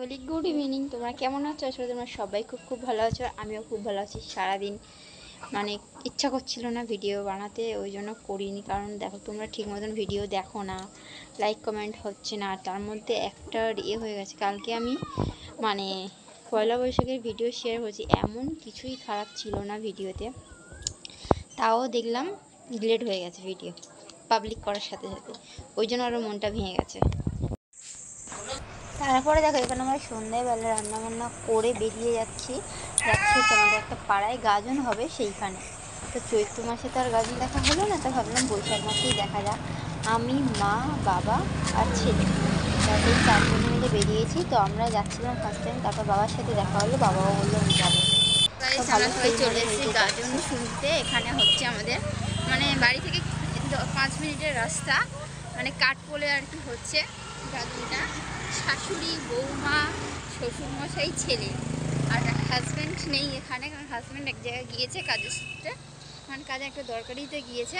বলি good evening. তোমরা কেমন আছো? আসলে তোমরা সবাই খুব খুব ভালো আছো, আমিও খুব ভালো আছি। সারাদিন মানে ইচ্ছা করছিল না ভিডিও বানাতে, ওই জন্য করিনি। কারণ দেখো, তোমরা ঠিক মতন ভিডিও দেখো না, লাইক কমেন্ট হচ্ছে না। তার মধ্যে একটা হয়ে গেছে, কালকে আমি মানে পয়লা বৈশাখের ভিডিও শেয়ার করেছি, এমন কিছুই খারাপ ছিল না ভিডিওতে, তাও দেখলাম ডিলিট হয়ে গেছে ভিডিও পাবলিক করার সাথে সাথে। ওই জন্য আরও মনটা ভেঙে গেছে। তারপরে দেখো, এখানে আমরা সন্ধ্যাবেলা রান্নাবান্না করে বেরিয়ে যাচ্ছি হচ্ছে আমাদের একটা পাড়ায় গাজন হবে সেইখানে। তো চৈত্র মাসে তো আর গাজন দেখা হলো না, তো ভাবলাম বৈশাখ মাসেই দেখা যাক। আমি, মা, বাবা আর ছেলে, এই চারজনে মিলে বেরিয়েছি। তো আমরা যাচ্ছিলাম ফার্স্ট টাইম, তারপর বাবার সাথে দেখা হলো, বাবাও বললো আমি যাবো। তো ভালো সবাই চলে এসেছি গাজন শুনতে। এখানে হচ্ছে আমাদের মানে বাড়ি থেকে 5 মিনিটের রাস্তা, মানে কাঠপোলে আর কি হচ্ছে গাজনটা। শাশুড়ি, বৌমা, শ্বশুরমশাই, ছেলে, আর হাজব্যান্ড নেই এখানে, কারণ হাজব্যান্ড এক জায়গায় গিয়েছে কাজের সূত্রে, মানে কাজে একটা দরকারিতে গিয়েছে,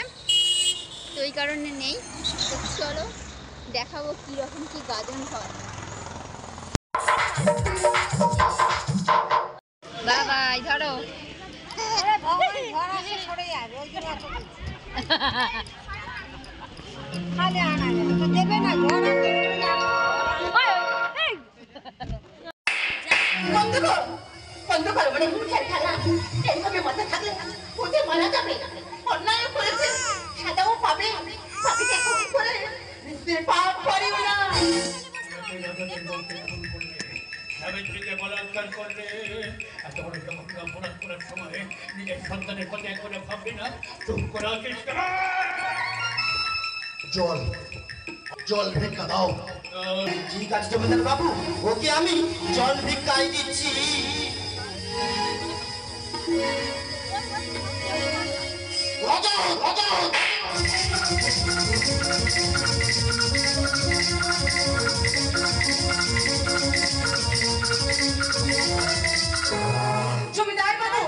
তো ওই কারণে নেই। তো চলো দেখাবো কীরকম কী গাজন হয়। বাবাই ধরো দেবে না বন্ধ করো, মানে মুখের খেলা এইভাবে মাথা থাকলে ওতে মারা যাবে। অন্যায় করেছে, সাজাও পাবে, পাপিকে খুন করে পাপ করিও না। সাবিত্রীকে বলাৎকার করলে এত বড় অপরাধ করার সময় নিজের সন্তানের কথা একবারে ভাববি না? চুপ করে আছিস কেন? জল জল ভিক্ষা দাও। ঠিক আছে জমিদার বাবু, ওকে আমি জল ভিক্ষাই দিচ্ছি। জমিদার বাবু,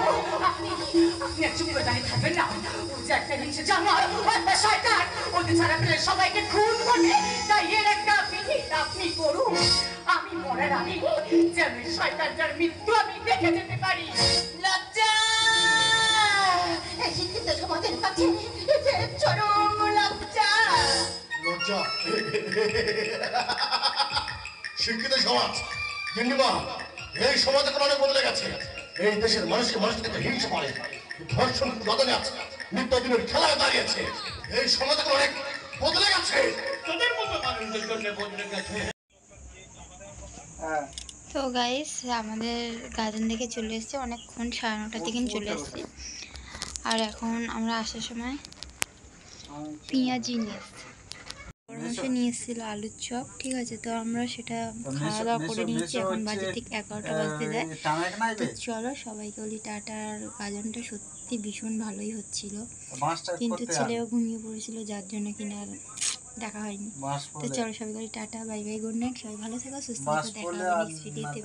আপনি চুপ করে দাঁড়িয়ে থাকবেন না। একটা হিংসে জানোয়ার, একটা শয়তান, ওদের ছাড়া পেলে সবাইকে খুন করে। তাই এর একটা বিহিত আপনি করুন। আমি মরার আগে যেন শয়তানটার মৃত্যু আমি দেখে যেতে পারি। লজ্জা শিক্ষিত সমাজের কাছে চরম লজ্জা। লজ্জা শিক্ষিত সমাজ গিন্নিমা, এই সমাজে অনেক বদলে গেছে। এই দেশের মানুষকে মানুষ থেকে হিংসা করে, ধর্ষণ বদলে আছে, নিত্যদিনের খেলায় দাঁড়িয়েছে। এই সমাজে অনেক বদলে গেছে, তোদের মতো মানুষদের জন্য বদলে গেছে। তো গাইস, আমাদের গাজন থেকে চলে এসেছে অনেকক্ষণ, 9:30 থেকে চলে এসেছি। আর এখন আমরা আসার সময় পেঁয়াজি নিয়ে এসেছি, মাসে নিয়ে এসেছিল আলুর চপ, ঠিক আছে। তো আমরা সেটা খাওয়া দাওয়া করে নিয়েছি, এখন বাজে ঠিক 11টা বাজতে যায়। তো চলো সবাইকে বলি টাটা। আর গাজনটা সত্যি ভীষণ ভালোই হচ্ছিল, কিন্তু ছেলেও ঘুমিয়ে পড়েছিল, যার জন্য কিনা আর দেখা হয়নি। তো চলো সবাই বলি tata, bye bye, good night, সবাই ভালো থেকো, সুস্থ থেকো, দেখা হবে নেক্সট ভিডিওতে।